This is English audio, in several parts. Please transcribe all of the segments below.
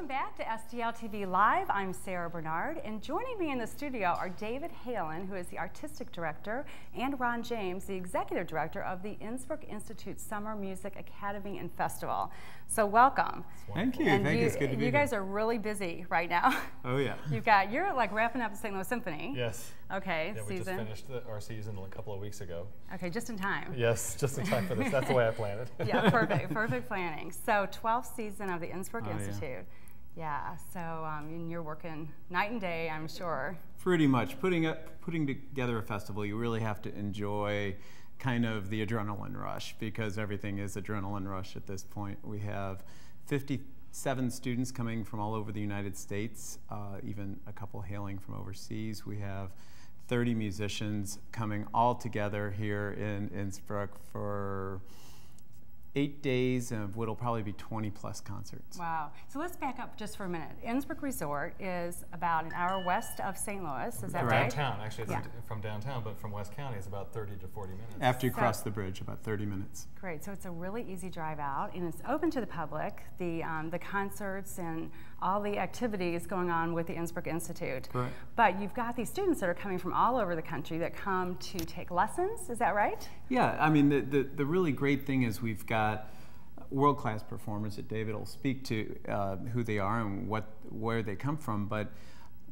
Welcome back to STL TV Live. I'm Sarah Bernard, and joining me in the studio are David Halen, who is the Artistic Director, and Ron James, the Executive Director of the Innsbrook Institute Summer Music Academy and Festival. So welcome. Thank you. And Thank you. It's good to be here. You guys are really busy right now. Oh yeah. You're like wrapping up the St. Louis Symphony. Yes. Okay. Yeah, we just finished our season a couple of weeks ago. Okay, just in time. Yes, just in time for this. That's the way I planned it. Yeah, perfect. Perfect planning. So 12th season of the Innsbrook Institute. Yeah, so and you're working night and day, I'm sure. Pretty much. Putting together a festival, you really have to enjoy kind of the adrenaline rush, because everything is adrenaline rush at this point. We have 57 students coming from all over the United States, even a couple hailing from overseas. We have 30 musicians coming all together here in Innsbrook for 8 days of what'll probably be 20+ concerts. Wow. So let's back up just for a minute. Innsbrook Resort is about an hour west of St. Louis, is that right? Downtown, actually. It's from downtown, but from West County, it's about 30 to 40 minutes. After you cross the bridge, about 30 minutes. Great. So it's a really easy drive out, and it's open to the public. The concerts and all the activities going on with the Innsbrook Institute. Right. But you've got these students that are coming from all over the country that come to take lessons. Is that right? Yeah. I mean, the really great thing is we've got world-class performers that David will speak to, who they are and where they come from, but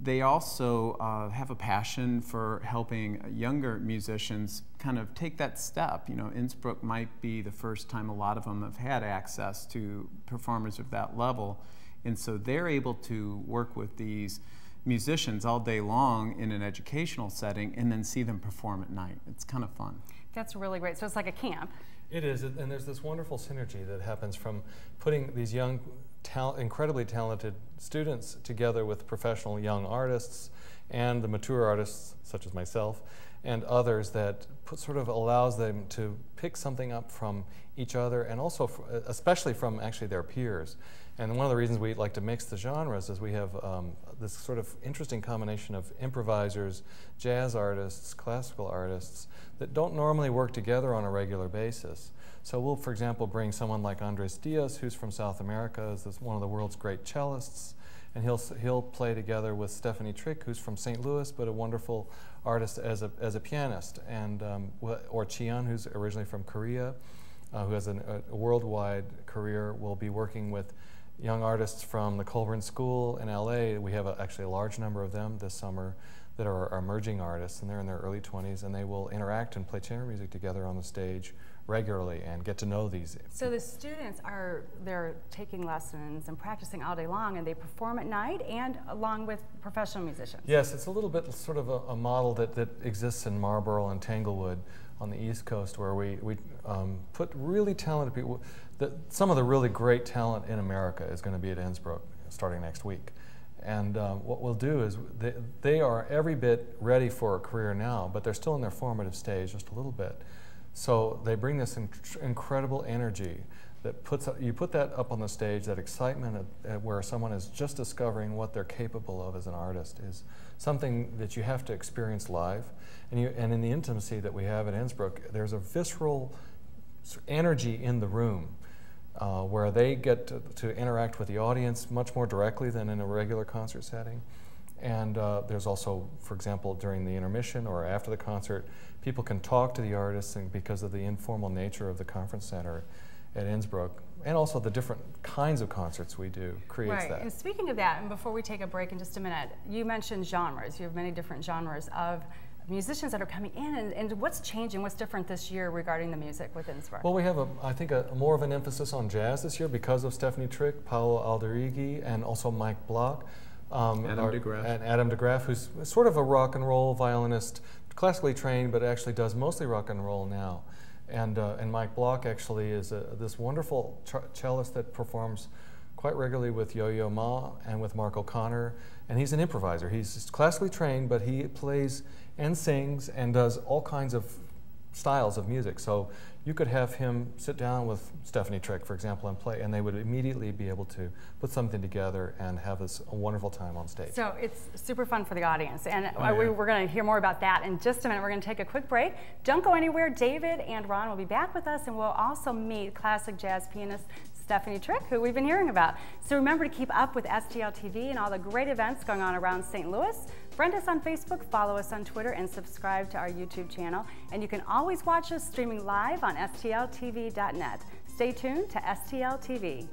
they also have a passion for helping younger musicians kind of take that step. You know, Innsbrook might be the first time a lot of them have had access to performers of that level, and so they're able to work with these musicians all day long in an educational setting and then see them perform at night. It's kind of fun. That's really great. So it's like a camp. It is, and there's this wonderful synergy that happens from putting these young, incredibly talented students together with professional young artists and the mature artists, such as myself, and others, that sort of allows them to pick something up from each other, and also especially from actually their peers. And one of the reasons we like to mix the genres is we have this sort of interesting combination of improvisers, jazz artists, classical artists that don't normally work together on a regular basis. So we'll, for example, bring someone like Andres Diaz, who's from South America, is one of the world's great cellists, and he'll play together with Stephanie Trick, who's from St. Louis, but a wonderful artist as a pianist, and or Chian, who's originally from Korea, who has a worldwide career, will be working with young artists from the Colburn School in LA. We have actually a large number of them this summer that are emerging artists, and they're in their early 20s, and they will interact and play chamber music together on the stage regularly and get to know these. So the students they're taking lessons and practicing all day long, and they perform at night and along with professional musicians. Yes, it's a little bit sort of a model that exists in Marlborough and Tanglewood on the East Coast, where we put really talented people. Some of the really great talent in America is going to be at Innsbrook starting next week. And what we'll do is they are every bit ready for a career now, but they're still in their formative stage just a little bit. So they bring this incredible energy that you put that up on the stage, that excitement where someone is just discovering what they're capable of as an artist is something that you have to experience live. And in the intimacy that we have at Innsbrook, there's a visceral energy in the room where they get to interact with the audience much more directly than in a regular concert setting. And there's also, for example, during the intermission or after the concert, people can talk to the artists, and because of the informal nature of the conference center at Innsbrook, and also the different kinds of concerts we do creates that. And speaking of that, and before we take a break in just a minute, you mentioned genres. You have many different genres of musicians that are coming in, and what's changing, what's different this year regarding the music with Innsbrook? Well, we have, I think, more of an emphasis on jazz this year because of Stephanie Trick, Paolo Alderighi, and also Mike Block. Adam DeGraff. And Adam DeGraff, who's sort of a rock and roll violinist, classically trained, but actually does mostly rock and roll now. And Mike Block actually is this wonderful cellist that performs quite regularly with Yo-Yo Ma and with Mark O'Connor. And he's an improviser. He's classically trained, but he plays and sings and does all kinds of styles of music. So you could have him sit down with Stephanie Trick, for example, and play, and they would immediately be able to put something together and have a wonderful time on stage. So it's super fun for the audience, and we're going to hear more about that in just a minute. We're going to take a quick break. Don't go anywhere. David and Ron will be back with us, and we'll also meet classic jazz pianist Stephanie Trick, who we've been hearing about. So remember to keep up with STL TV and all the great events going on around St. Louis. Friend us on Facebook, follow us on Twitter, and subscribe to our YouTube channel. And you can always watch us streaming live on STLtv.net. Stay tuned to STL TV.